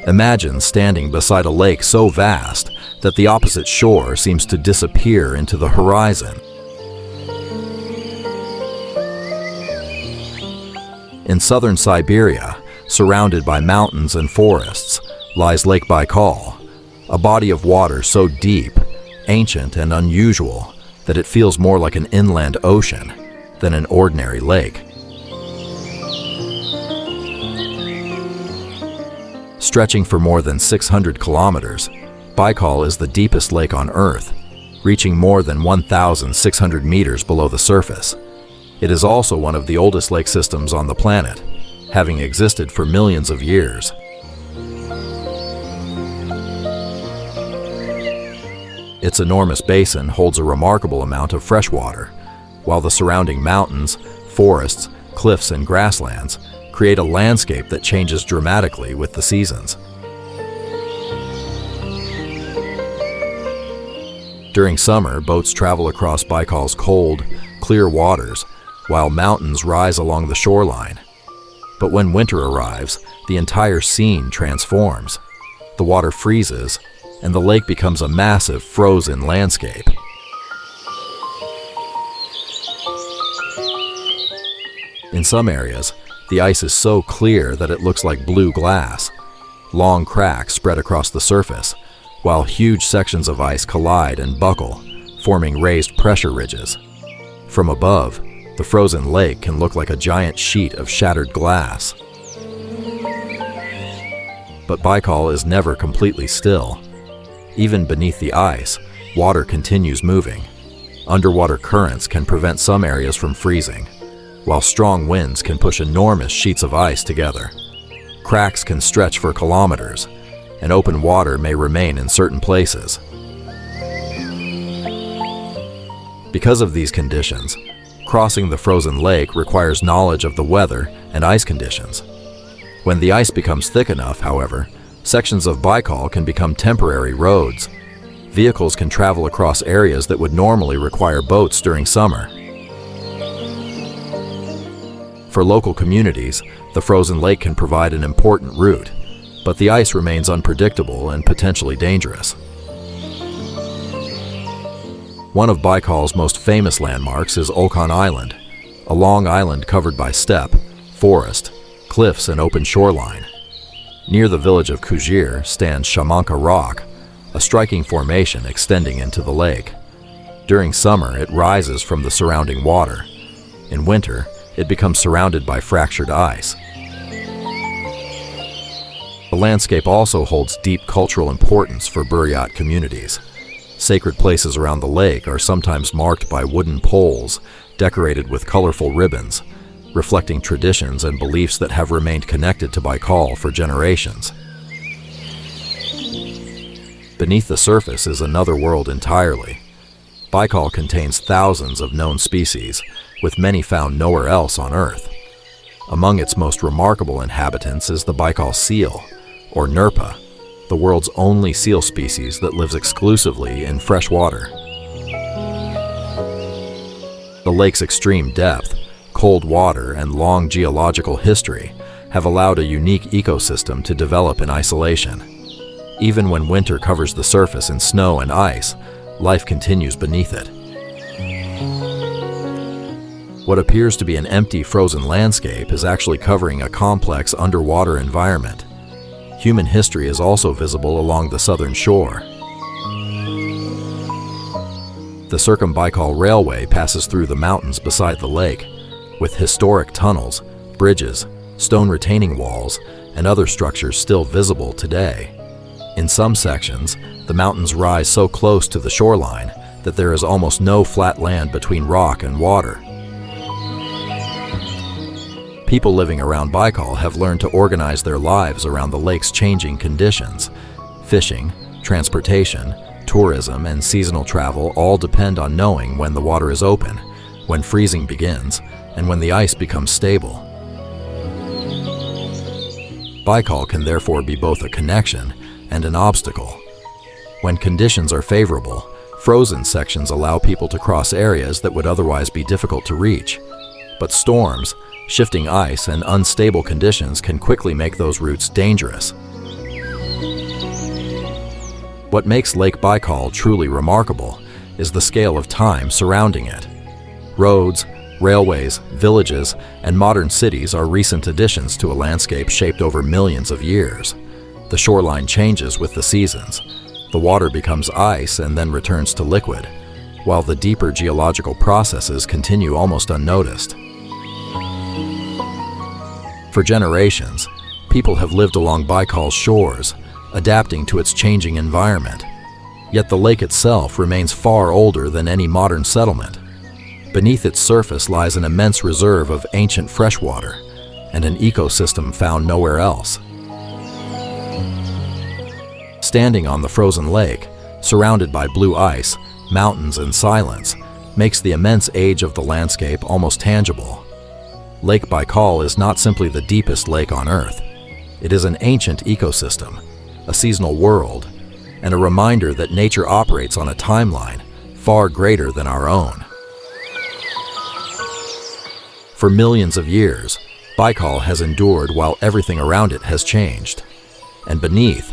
Imagine standing beside a lake so vast that the opposite shore seems to disappear into the horizon. In southern Siberia, surrounded by mountains and forests, lies Lake Baikal, a body of water so deep, ancient, and unusual that it feels more like an inland ocean than an ordinary lake. Stretching for more than 600 kilometers, Baikal is the deepest lake on Earth, reaching more than 1,600 meters below the surface. It is also one of the oldest lake systems on the planet, having existed for millions of years. Its enormous basin holds a remarkable amount of fresh water, while the surrounding mountains, forests, cliffs, and grasslands create a landscape that changes dramatically with the seasons. During summer, boats travel across Baikal's cold, clear waters, while mountains rise along the shoreline. But when winter arrives, the entire scene transforms. The water freezes, and the lake becomes a massive frozen landscape. In some areas, the ice is so clear that it looks like blue glass. Long cracks spread across the surface, while huge sections of ice collide and buckle, forming raised pressure ridges. From above, the frozen lake can look like a giant sheet of shattered glass. But Baikal is never completely still. Even beneath the ice, water continues moving. Underwater currents can prevent some areas from freezing, while strong winds can push enormous sheets of ice together. Cracks can stretch for kilometers, and open water may remain in certain places. Because of these conditions, crossing the frozen lake requires knowledge of the weather and ice conditions. When the ice becomes thick enough, however, sections of Baikal can become temporary roads. Vehicles can travel across areas that would normally require boats during summer. For local communities, the frozen lake can provide an important route, but the ice remains unpredictable and potentially dangerous. One of Baikal's most famous landmarks is Olkhon Island, a long island covered by steppe, forest, cliffs, and open shoreline. Near the village of Kuzhir stands Shamanka Rock, a striking formation extending into the lake. During summer, it rises from the surrounding water. In winter, it becomes surrounded by fractured ice. The landscape also holds deep cultural importance for Buryat communities. Sacred places around the lake are sometimes marked by wooden poles decorated with colorful ribbons, reflecting traditions and beliefs that have remained connected to Baikal for generations. Beneath the surface is another world entirely. Baikal contains thousands of known species, with many found nowhere else on Earth. Among its most remarkable inhabitants is the Baikal seal, or Nerpa, the world's only seal species that lives exclusively in fresh water. The lake's extreme depth, cold water, and long geological history have allowed a unique ecosystem to develop in isolation. Even when winter covers the surface in snow and ice, life continues beneath it. What appears to be an empty frozen landscape is actually covering a complex underwater environment. Human history is also visible along the southern shore. The Circumbaikal Railway passes through the mountains beside the lake, with historic tunnels, bridges, stone retaining walls, and other structures still visible today. In some sections, the mountains rise so close to the shoreline that there is almost no flat land between rock and water. People living around Baikal have learned to organize their lives around the lake's changing conditions. Fishing, transportation, tourism, and seasonal travel all depend on knowing when the water is open, when freezing begins, and when the ice becomes stable. Baikal can therefore be both a connection and an obstacle. When conditions are favorable, frozen sections allow people to cross areas that would otherwise be difficult to reach. But storms, shifting ice, and unstable conditions can quickly make those routes dangerous. What makes Lake Baikal truly remarkable is the scale of time surrounding it. Roads, railways, villages, and modern cities are recent additions to a landscape shaped over millions of years. The shoreline changes with the seasons. The water becomes ice and then returns to liquid, while the deeper geological processes continue almost unnoticed. For generations, people have lived along Baikal's shores, adapting to its changing environment. Yet the lake itself remains far older than any modern settlement. Beneath its surface lies an immense reserve of ancient freshwater and an ecosystem found nowhere else. Standing on the frozen lake, surrounded by blue ice, mountains, and silence, makes the immense age of the landscape almost tangible. Lake Baikal is not simply the deepest lake on Earth. It is an ancient ecosystem, a seasonal world, and a reminder that nature operates on a timeline far greater than our own. For millions of years, Baikal has endured while everything around it has changed. And beneath,